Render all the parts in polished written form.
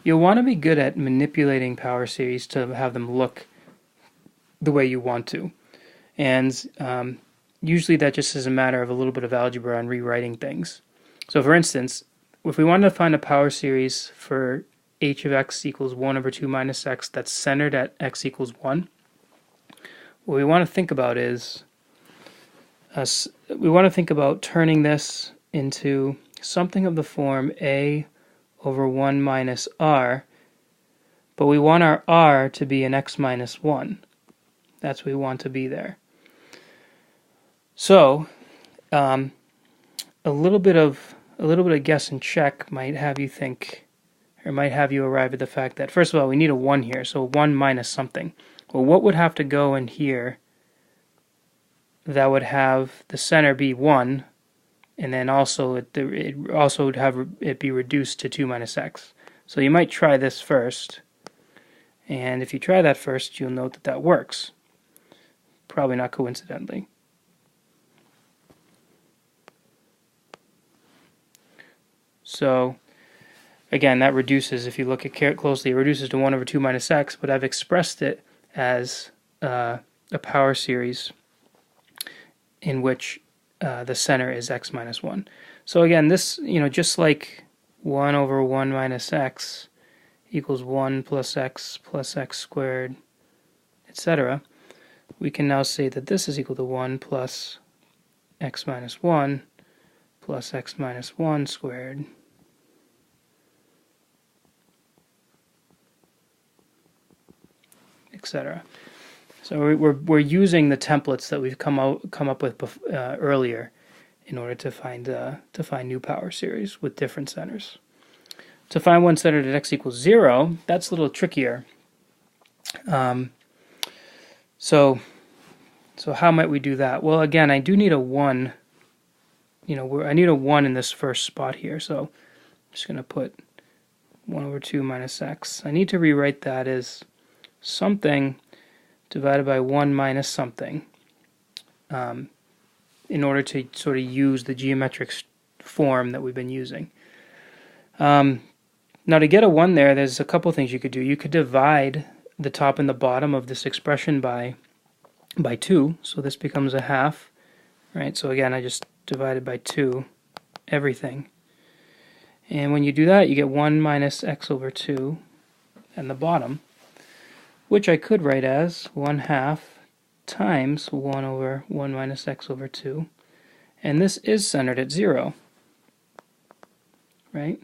You'll want to be good at manipulating power series to have them look the way you want to. And usually that just is a matter of a little bit of algebra and rewriting things. So for instance, if we wanted to find a power series for h of x equals 1 over 2 minus x that's centered at x equals 1, what we want to think about is we want to think about turning this into something of the form a over 1 minus r, but we want our r to be an x minus 1. That's what we want to be there. So a little bit of guess and check might have you think, or might have you arrive at the fact that, first of all, we need a 1 here, so 1 minus something. Well, what would have to go in here that would have the center be 1, and then also it also would have it be reduced to 2 minus x. So you might try this first, and if you try that first, you'll note that that works. Probably not coincidentally. So again, that reduces, if you look at it closely, it reduces to 1 over 2 minus x, but I've expressed it as a power series in which the center is x minus 1. So again, this, just like 1 over 1 minus x equals 1 plus x squared, etc., we can now say that this is equal to 1 plus x minus 1 plus x minus 1 squared, etc. So we're using the templates that we've come up with earlier in order to find new power series with different centers. To find one centered at x equals 0, that's a little trickier. So how might we do that? Well, again, I do need a 1. I need a 1 in this first spot here, so I'm just going to put 1 over 2 minus x. I need to rewrite that as something divided by 1 minus something in order to sort of use the geometric form that we've been using. Now to get a 1 there, there's a couple things you could do. You could divide the top and the bottom of this expression by 2, so this becomes a half, right? So again, I just divided by 2 everything. And when you do that, you get 1 minus x over 2 and the bottom, which I could write as 1/2 times 1 over 1 minus x over 2. And this is centered at 0, right?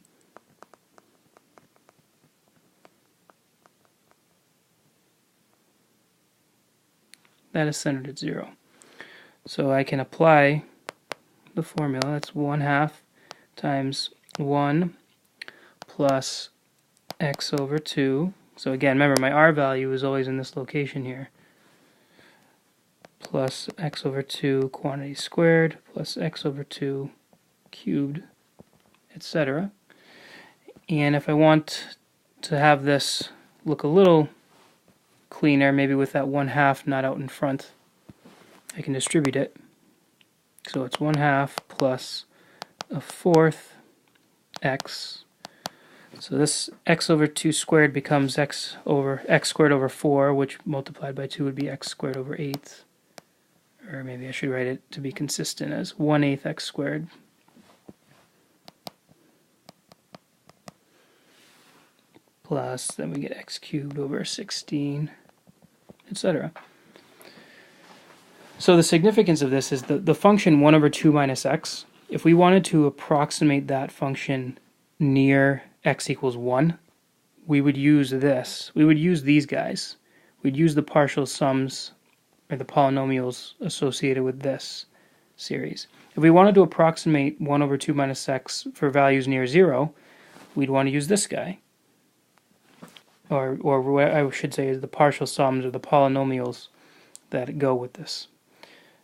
That is centered at 0. So I can apply the formula. That's 1/2 times 1 plus x over 2. So again, remember, my r value is always in this location here. Plus x over 2 quantity squared plus x over 2 cubed, etc. And if I want to have this look a little cleaner, maybe with that 1/2 not out in front, I can distribute it. So it's 1/2 plus 1/4 x. So this x over 2 squared becomes x squared over 4, which multiplied by 2 would be x squared over 8. Or maybe I should write it to be consistent as 1/8 x squared. Plus, then we get x cubed over 16, etc. So the significance of this is the function 1 over 2 minus x. If we wanted to approximate that function near x equals 1, we would use this. We would use these guys. We'd use the partial sums or the polynomials associated with this series. If we wanted to approximate 1 over 2 minus x for values near 0, we'd want to use this guy. Or what I should say is the partial sums or the polynomials that go with this.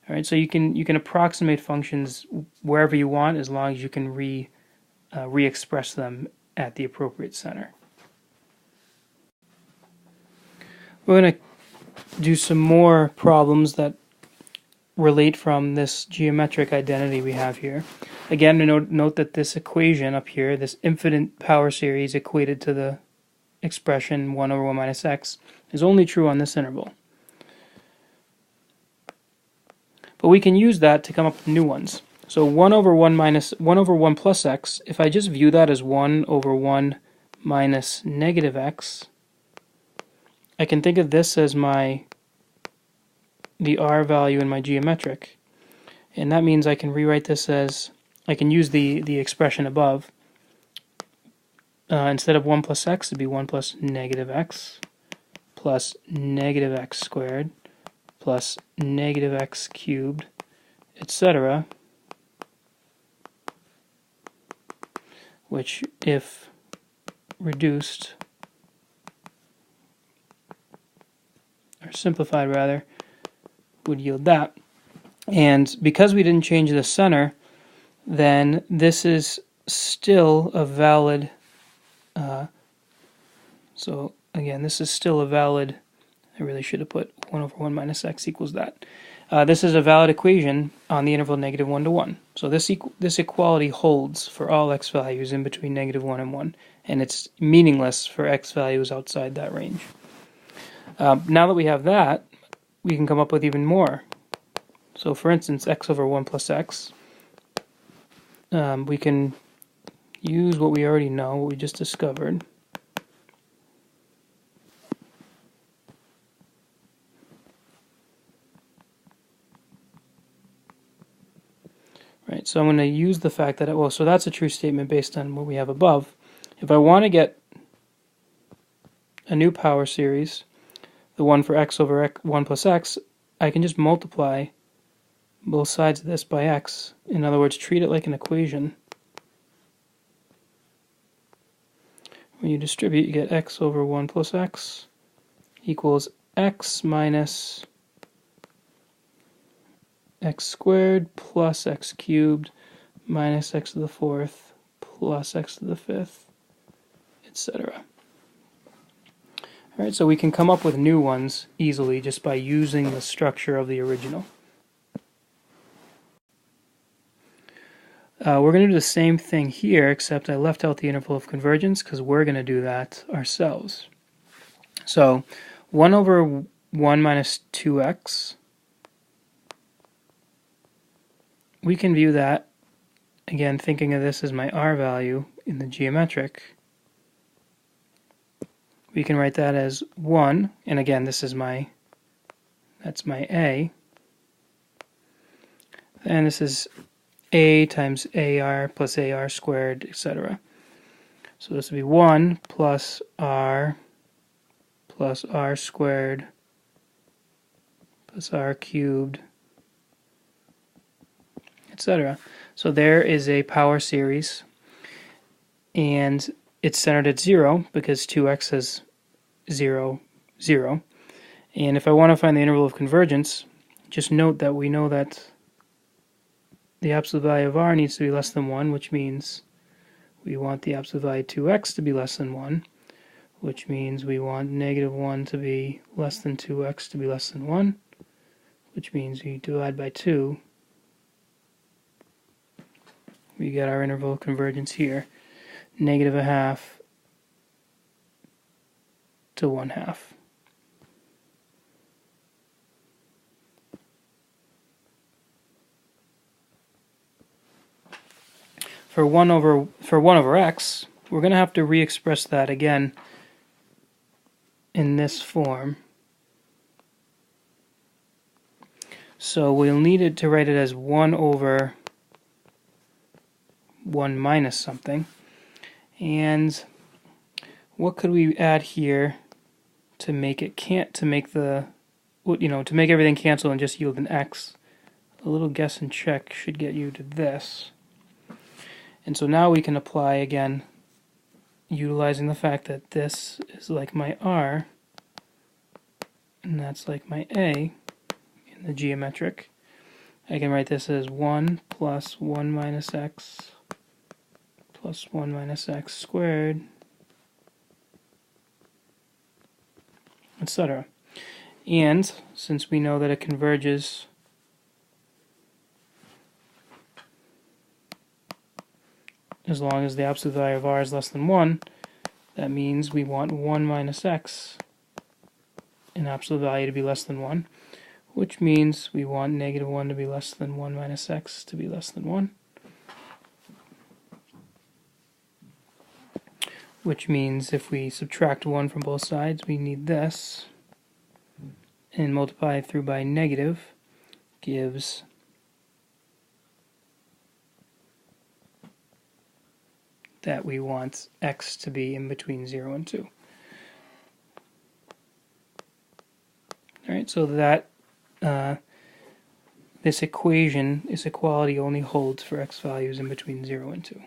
All right, so you can approximate functions wherever you want as long as you can re-express them at the appropriate center. We're going to do some more problems that relate from this geometric identity we have here. Again, note that this equation up here, this infinite power series equated to the expression 1 over 1 minus x, is only true on this interval. But we can use that to come up with new ones. So 1 over 1 plus x, if I just view that as 1 over 1 minus negative x, I can think of this as the r value in my geometric. And that means I can rewrite this as, I can use the expression above. Instead of 1 plus x, it'd be 1 plus negative x squared plus negative x cubed, etc., which, if reduced, or simplified rather, would yield that. And because we didn't change the center, then this is still a valid, so again, this is still a valid, I really should have put 1 over 1 minus x equals that. This is a valid equation on the interval negative 1 to 1. So this equality holds for all x values in between negative 1 and 1, and it's meaningless for x values outside that range. Now that we have that, we can come up with even more. So for instance, x over 1 plus x, we can use what we already know, what we just discovered. Right, so I'm going to use the fact that, so that's a true statement based on what we have above. If I want to get a new power series, the one for x over 1 plus x, I can just multiply both sides of this by x. In other words, treat it like an equation. When you distribute, you get x over 1 plus x equals x minus x squared plus x cubed minus x to the fourth plus x to the fifth, etc. Alright, so we can come up with new ones easily just by using the structure of the original. We're going to do the same thing here, except I left out the interval of convergence because we're going to do that ourselves. So 1 over 1 minus 2x, we can view that, again, thinking of this as my r value in the geometric. We can write that as 1, and again, that's my a. And this is a times ar plus ar squared, etc. So this would be 1 plus r squared plus r cubed, etc. So there is a power series, and it's centered at 0 because 2x is 0, 0. And if I want to find the interval of convergence, just note that we know that the absolute value of r needs to be less than 1, which means we want the absolute value of 2x to be less than 1, which means we want negative 1 to be less than 2x to be less than 1, which means we divide by 2. We get our interval of convergence here, negative 1/2 to 1/2. For 1 over x, we're going to have to re-express that again in this form. So we'll need it to write it as 1 over 1 minus something. And what could we add here to make it to make everything cancel and just yield an x? A little guess and check should get you to this. And so now we can apply again, utilizing the fact that this is like my r, and that's like my a in the geometric. I can write this as 1 plus 1 minus x plus 1 minus x squared, etc. And since we know that it converges as long as the absolute value of r is less than 1, that means we want 1 minus x in absolute value to be less than 1, which means we want negative 1 to be less than 1 minus x to be less than 1, which means if we subtract 1 from both sides, we need this, and multiply through by negative gives that we want x to be in between 0 and 2. Alright, so that this equality only holds for x values in between 0 and 2.